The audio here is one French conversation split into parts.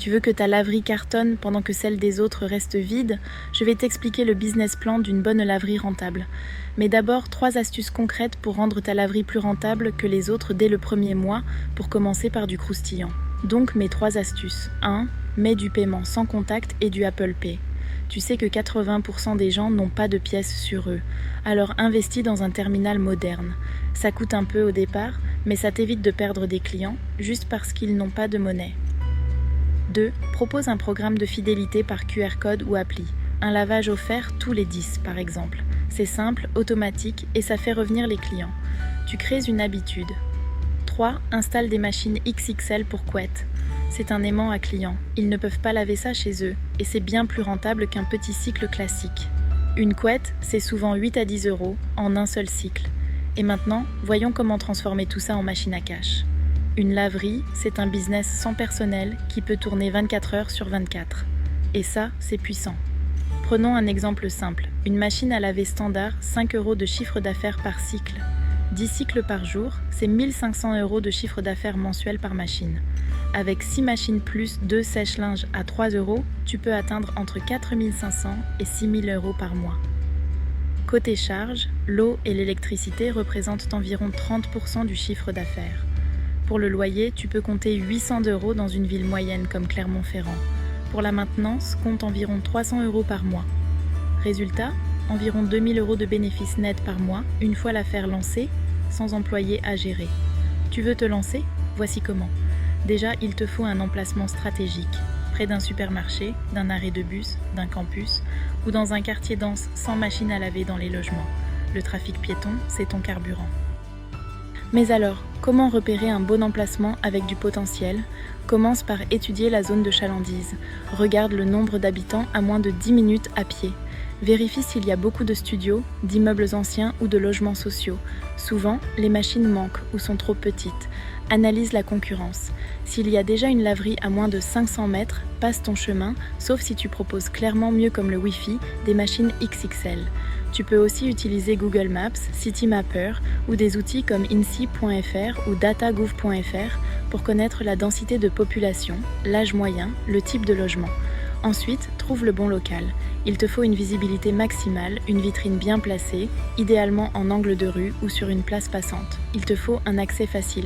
Tu veux que ta laverie cartonne pendant que celle des autres reste vide? Je vais t'expliquer le business plan d'une bonne laverie rentable. Mais d'abord, 3 astuces concrètes pour rendre ta laverie plus rentable que les autres dès le premier mois, pour commencer par du croustillant. Donc mes 3 astuces. 1. Mets du paiement sans contact et du Apple Pay. Tu sais que 80% des gens n'ont pas de pièces sur eux, alors investis dans un terminal moderne. Ça coûte un peu au départ, mais ça t'évite de perdre des clients juste parce qu'ils n'ont pas de monnaie. 2. Propose un programme de fidélité par QR code ou appli. Un lavage offert tous les 10 par exemple. C'est simple, automatique et ça fait revenir les clients. Tu crées une habitude. 3. Installe des machines XXL pour couettes. C'est un aimant à clients. Ils ne peuvent pas laver ça chez eux et c'est bien plus rentable qu'un petit cycle classique. Une couette, c'est souvent 8 à 10 € en un seul cycle. Et maintenant, voyons comment transformer tout ça en machine à cash. Une laverie, c'est un business sans personnel qui peut tourner 24 heures sur 24. Et ça, c'est puissant. Prenons un exemple simple. Une machine à laver standard, 5 € de chiffre d'affaires par cycle. 10 cycles par jour, c'est 1500 € de chiffre d'affaires mensuel par machine. Avec 6 machines plus 2 sèche-linges à 3 €, tu peux atteindre entre 4500 et 6000 € par mois. Côté charges, l'eau et l'électricité représentent environ 30% du chiffre d'affaires. Pour le loyer, tu peux compter 800 € dans une ville moyenne comme Clermont-Ferrand. Pour la maintenance, compte environ 300 € par mois. Résultat, environ 2000 € de bénéfices nets par mois, une fois l'affaire lancée, sans employé à gérer. Tu veux te lancer? Voici comment. Déjà, il te faut un emplacement stratégique, près d'un supermarché, d'un arrêt de bus, d'un campus, ou dans un quartier dense sans machine à laver dans les logements. Le trafic piéton, c'est ton carburant. Mais alors, comment repérer un bon emplacement avec du potentiel? Commence par étudier la zone de chalandise. Regarde le nombre d'habitants à moins de 10 minutes à pied. Vérifie s'il y a beaucoup de studios, d'immeubles anciens ou de logements sociaux. Souvent, les machines manquent ou sont trop petites. Analyse la concurrence. S'il y a déjà une laverie à moins de 500 mètres, passe ton chemin, sauf si tu proposes clairement mieux comme le Wi-Fi, des machines XXL. Tu peux aussi utiliser Google Maps, Citymapper ou des outils comme INSEE.fr ou datagouv.fr pour connaître la densité de population, l'âge moyen, le type de logement. Ensuite, trouve le bon local. Il te faut une visibilité maximale, une vitrine bien placée, idéalement en angle de rue ou sur une place passante. Il te faut un accès facile.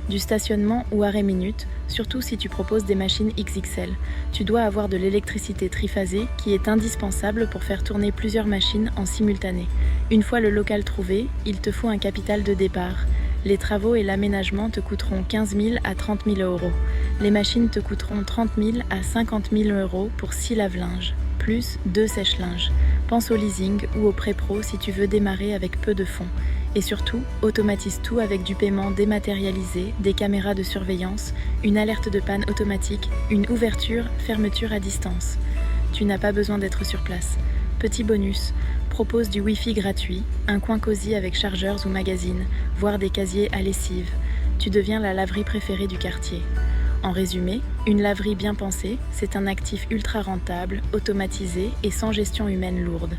Du stationnement ou arrêt minute, surtout si tu proposes des machines XXL. Tu dois avoir de l'électricité triphasée qui est indispensable pour faire tourner plusieurs machines en simultané. Une fois le local trouvé, il te faut un capital de départ. Les travaux et l'aménagement te coûteront 15 000 à 30 000 €. Les machines te coûteront 30 000 à 50 000 € pour 6 lave-linges, plus 2 sèche-linges. Pense au leasing ou au prêt pro si tu veux démarrer avec peu de fonds. Et surtout, automatise tout avec du paiement dématérialisé, des caméras de surveillance, une alerte de panne automatique, une ouverture, fermeture à distance. Tu n'as pas besoin d'être sur place. Petit bonus, propose du Wi-Fi gratuit, un coin cosy avec chargeurs ou magazines, voire des casiers à lessive. Tu deviens la laverie préférée du quartier. En résumé, une laverie bien pensée, c'est un actif ultra rentable, automatisé et sans gestion humaine lourde.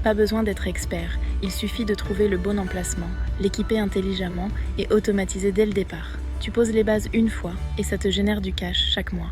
Pas besoin d'être expert, il suffit de trouver le bon emplacement, l'équiper intelligemment et automatiser dès le départ. Tu poses les bases une fois et ça te génère du cash chaque mois.